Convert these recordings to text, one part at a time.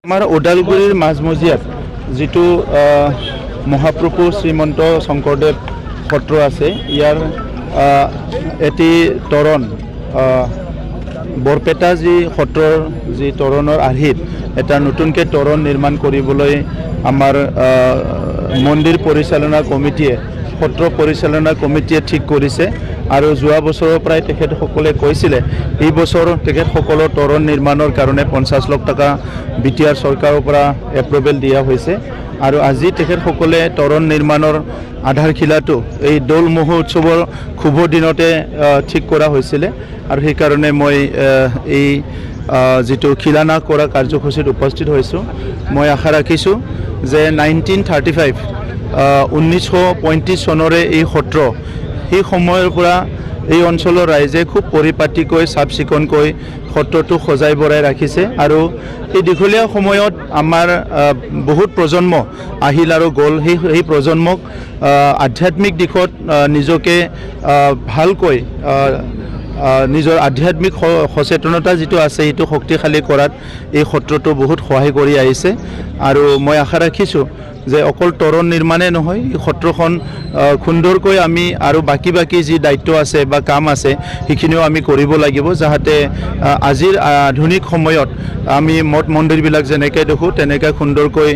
আমাৰ ওদালগুৰিৰ মাজমজিয়াত যিটো মহাপ্ৰভু শ্ৰীমন্ত শংকৰদেৱ সত্ৰ আছে, ইয়াৰ এটি তৰণ বৰপেটা যি সত্ৰৰ যি তৰণৰ আৰ্হিত এটা নতুনকৈ তৰণ নিৰ্মাণ কৰিবলৈ আমাৰ মন্দিৰ পৰিচালনা কমিটিয়ে সত্ৰ পৰিচালনা কমিটিয়ে ঠিক কৰিছে। আৰু যোৱা বছৰৰ পৰাই তেখেতসকলে কৈছিলে এই বছৰ তেখেতসকলৰ তৰণ নিৰ্মাণৰ কাৰণে 50 লাখ টকা বিটিআৰ চৰকাৰৰ পৰা এপ্ৰুভেল দিয়া হৈছে। আৰু আজি তেখেতসকলে তৰণ নিৰ্মাণৰ আধাৰশিলাটো এই দৌল মহোৎসৱৰ শুভ দিনতে ঠিক কৰা হৈছিলে। আৰু সেইকাৰণে মই এই যিটো খিলানা কৰা কাৰ্যসূচীত উপস্থিত হৈছোঁ। মই আশা ৰাখিছোঁ যে 1935 চনৰে এই সত্ৰ, সেই সময়ৰ পৰা এই অঞ্চলৰ ৰাইজে খুব পৰিপাটিকৈ চাফ চিকুণকৈ সত্ৰটো সজাই বৰাই ৰাখিছে। আৰু এই দীঘলীয়া সময়ত আমাৰ বহুত প্ৰজন্ম আহিল আৰু গ'ল। সেই প্ৰজন্মক আধ্যাত্মিক দিশত নিজকে ভালকৈ নিজৰ আধ্যাত্মিক সচেতনতা যিটো আছে সেইটো শক্তিশালী কৰাত এই সত্ৰটো বহুত সহায় কৰি আহিছে। আৰু মই আশা ৰাখিছোঁ যে অকল তৰণ নিৰ্মাণে নহয়, এই সত্ৰখন সুন্দৰকৈ আমি আৰু বাকী যি দায়িত্ব আছে বা কাম আছে সেইখিনিও আমি কৰিব লাগিব, যাতে আজিৰ আধুনিক সময়ত আমি মঠ মন্দিৰবিলাক যেনেকৈ দেখোঁ তেনেকৈ সুন্দৰকৈ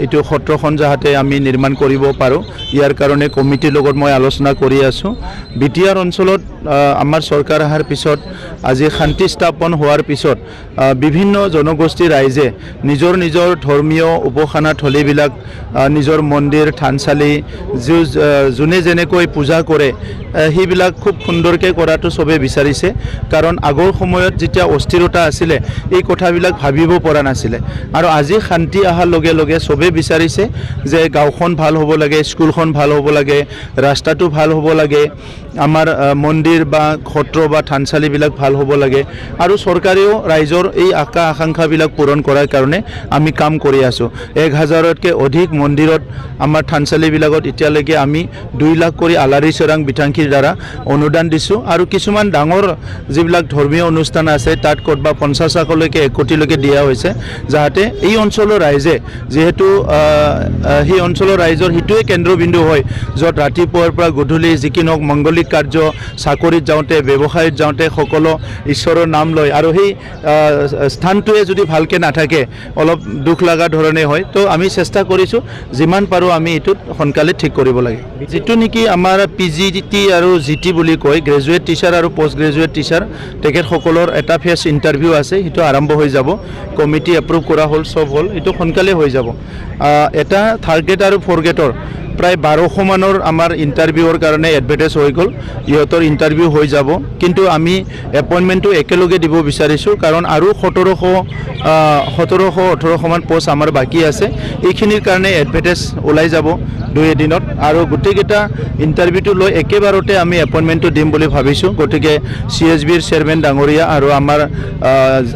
এইটো সত্ৰখন যাতে আমি নিৰ্মাণ কৰিব পাৰোঁ। ইয়াৰ কাৰণে কমিটিৰ লগত মই আলোচনা কৰি আছোঁ। বিটিআৰ অঞ্চলত আমাৰ চৰকাৰ অহাৰ পিছত আজি শান্তি স্থাপন হোৱাৰ পিছত বিভিন্ন জনগোষ্ঠীৰ ৰাইজে নিজৰ নিজৰ ধৰ্মীয় উপাসনা থলীবিলাক, নিজৰ মন্দিৰ থানচালি যোনে যেনেকৈ পূজা কৰে সেইবিলাক খুব সুন্দৰকৈ কৰাটো চবেই বিচাৰিছে। কাৰণ আগৰ সময়ত যেতিয়া অস্থিৰতা আছিলে এই কথাবিলাক ভাবিব পৰা নাছিলে। আৰু আজি শান্তি অহাৰ লগে লগে চবেই বিচাৰিছে যে গাঁওখন ভাল হ'ব লাগে, স্কুলখন ভাল হ'ব লাগে, ৰাস্তাটো ভাল হ'ব লাগে, আমাৰ মন্দিৰ বা সত্ৰ বা থানচালিবিলাক ভাল হ'ব লাগে। আৰু চৰকাৰেও ৰাইজৰ এই আশা আকাংক্ষাবিলাক পূৰণ কৰাৰ কাৰণে আমি কাম কৰি আছোঁ। 1000তকৈ অধিক মন্দিৰত আমাৰ থানচালিবিলাকত এতিয়ালৈকে আমি 2 লাখ কৰি আলাৰী চৰাং বিঠাংশীৰ দ্বাৰা অনুদান দিছোঁ। আৰু কিছুমান ডাঙৰ যিবিলাক ধৰ্মীয় অনুষ্ঠান আছে তাত ক'তবা 50 লাখলৈকে 1 কোটিলৈকে দিয়া হৈছে, যাতে এই অঞ্চলৰ ৰাইজে, যিহেতু সেই অঞ্চলৰ ৰাইজৰ সেইটোৱে কেন্দ্ৰবিন্দু হয় য'ত ৰাতিপুৱাৰ পৰা গধূলি যিকি নহওক মংগলিক কাৰ্য, চাকৰিত যাওঁতে, ব্যৱসায়ত যাওঁতে সকলো ঈশ্বৰৰ নাম লয়। আৰু সেই স্থানটোৱে যদি ভালকৈ নাথাকে অলপ দুখ লগা ধৰণে হয়। তো আমি চেষ্টা কৰিছোঁ যিমান পাৰোঁ আমি এইটোত সোনকালে ঠিক কৰিব লাগে। যিটো নেকি আমাৰ PGT আৰু GT বুলি কয়, গ্ৰেজুৱেট টিচাৰ আৰু পষ্ট গ্ৰেজুৱেট টিচাৰ, তেখেতসকলৰ এটা ফেচ ইণ্টাৰভিউ আছে, সেইটো আৰম্ভ হৈ যাব। কমিটি এপ্ৰুভ কৰা হ'ল, চব হ'ল, এইটো সোনকালে হৈ যাব। এটা 3rd গ্ৰেড আৰু 4th গ্ৰেডৰ প্ৰায় 1200 মানৰ আমাৰ ইণ্টাৰভিউৰ কাৰণে এডভাৰটাইজ হৈ গ'ল, ইহঁতৰ ইণ্টাৰভিউ হৈ যাব। কিন্তু আমি এপইণ্টমেণ্টটো একেলগে দিব বিচাৰিছোঁ, কাৰণ আৰু 1700-1800 মান পোষ্ট আমাৰ বাকী আছে। এইখিনিৰ কাৰণে এডভাৰটাইজ ওলাই যাব 2 এদিনত। আৰু গোটেইকেইটা ইণ্টাৰভিউটো লৈ একেবাৰতে আমি এপইণ্টমেণ্টটো দিম বুলি ভাবিছোঁ। গতিকে CSBৰ চেয়াৰমেন ডাঙৰীয়া আৰু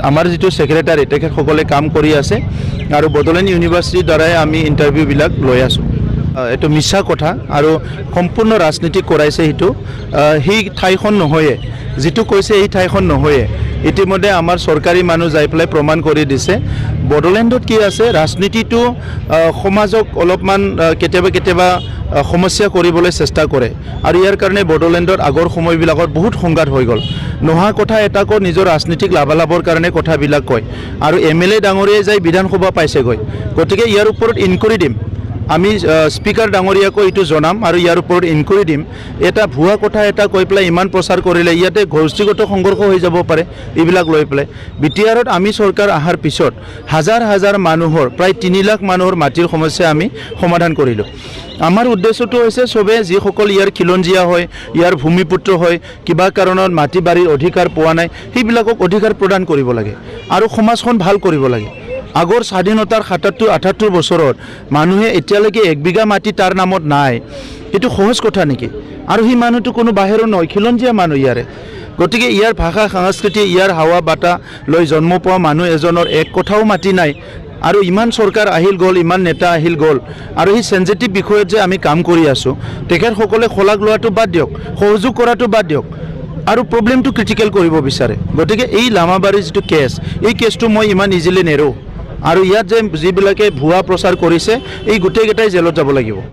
আমাৰ যিটো ছেক্ৰেটাৰী তেখেতসকলে কাম কৰি আছে। আৰু বড়োলেণ্ড ইউনিভাৰ্চিটিৰ দ্বাৰাই আমি ইণ্টাৰভিউবিলাক লৈ আছোঁ। এইটো মিছা কথা আৰু সম্পূৰ্ণ ৰাজনীতি কৰাইছে। সেইটো সেই ঠাইখন নহয়ে, যিটো কৈছে এই ঠাইখন নহয়ে। ইতিমধ্যে আমাৰ চৰকাৰী মানুহ যাই পেলাই প্ৰমাণ কৰি দিছে। বড়োলেণ্ডত কি আছে, ৰাজনীতিটো সমাজক অলপমান কেতিয়াবা সমস্যা কৰিবলৈ চেষ্টা কৰে। আৰু ইয়াৰ কাৰণে বড়োলেণ্ডত আগৰ সময়বিলাকত বহুত সংঘাত হৈ গ'ল। নোহোৱা কথা এটাকো নিজৰ ৰাজনীতিক লাভালাভৰ কাৰণে কথাবিলাক কয়। আৰু MLA ডাঙৰীয়াই যাই বিধানসভা পাইছেগৈ। গতিকে ইয়াৰ ওপৰত ইনকুৱাৰী দিম, আমি স্পিকাৰ ডাঙৰীয়াকো এইটো জনাম আৰু ইয়াৰ ওপৰত ইনকুৱাৰী দিম। এটা ভুৱা কথা এটা কৈ পেলাই ইমান প্ৰচাৰ কৰিলে ইয়াতে গোষ্ঠীগত সংঘৰ্ষ হৈ যাব পাৰে এইবিলাক লৈ পেলাই। বিটিআৰত আমি চৰকাৰ অহাৰ পিছত হাজাৰ মানুহৰ, প্ৰায় 3 লাখ মানুহৰ মাটিৰ সমস্যা আমি সমাধান কৰিলোঁ। আমাৰ উদ্দেশ্যটো হৈছে চবে যিসকল ইয়াৰ খিলঞ্জীয়া হয়, ইয়াৰ ভূমিপুত্ৰ হয়, কিবা কাৰণত মাটি বাৰীৰ অধিকাৰ পোৱা নাই, সেইবিলাকক অধিকাৰ প্ৰদান কৰিব লাগে আৰু সমাজখন ভাল কৰিব লাগে। আগৰ স্বাধীনতাৰ 77-78 বছৰত মানুহে এতিয়ালৈকে 1 বিঘা মাটি তাৰ নামত নাই। এইটো সহজ কথা নেকি? আৰু সেই মানুহটো কোনো বাহিৰৰ নহয়, খিলঞ্জীয়া মানুহ ইয়াৰে। গতিকে ইয়াৰ ভাষা সংস্কৃতি, ইয়াৰ হাৱা বাটা লৈ জন্ম পোৱা মানুহ এজনৰ 1 কথাও মাটি নাই। আৰু ইমান চৰকাৰ আহিল গ'ল, ইমান নেতা আহিল গ'ল, আৰু সেই চেঞ্চিটিভ বিষয়ত যে আমি কাম কৰি আছোঁ, তেখেতসকলে শলাগ লোৱাটো বাদ দিয়ক, সহযোগ কৰাটো বাদ দিয়ক। আৰু প্ৰব্লেমটো ক্ৰিটিকেল কৰিব বিচাৰে। গতিকে এই লামাবাৰীৰ যিটো কেছ, এই কেছটো মই ইমান ইজিলি নেৰোঁ। আৰু ইয়াত যে যিবিলাকে ভুৱা প্ৰচাৰ কৰিছে এই গোটেইকেইটাই জেলত যাব লাগিব।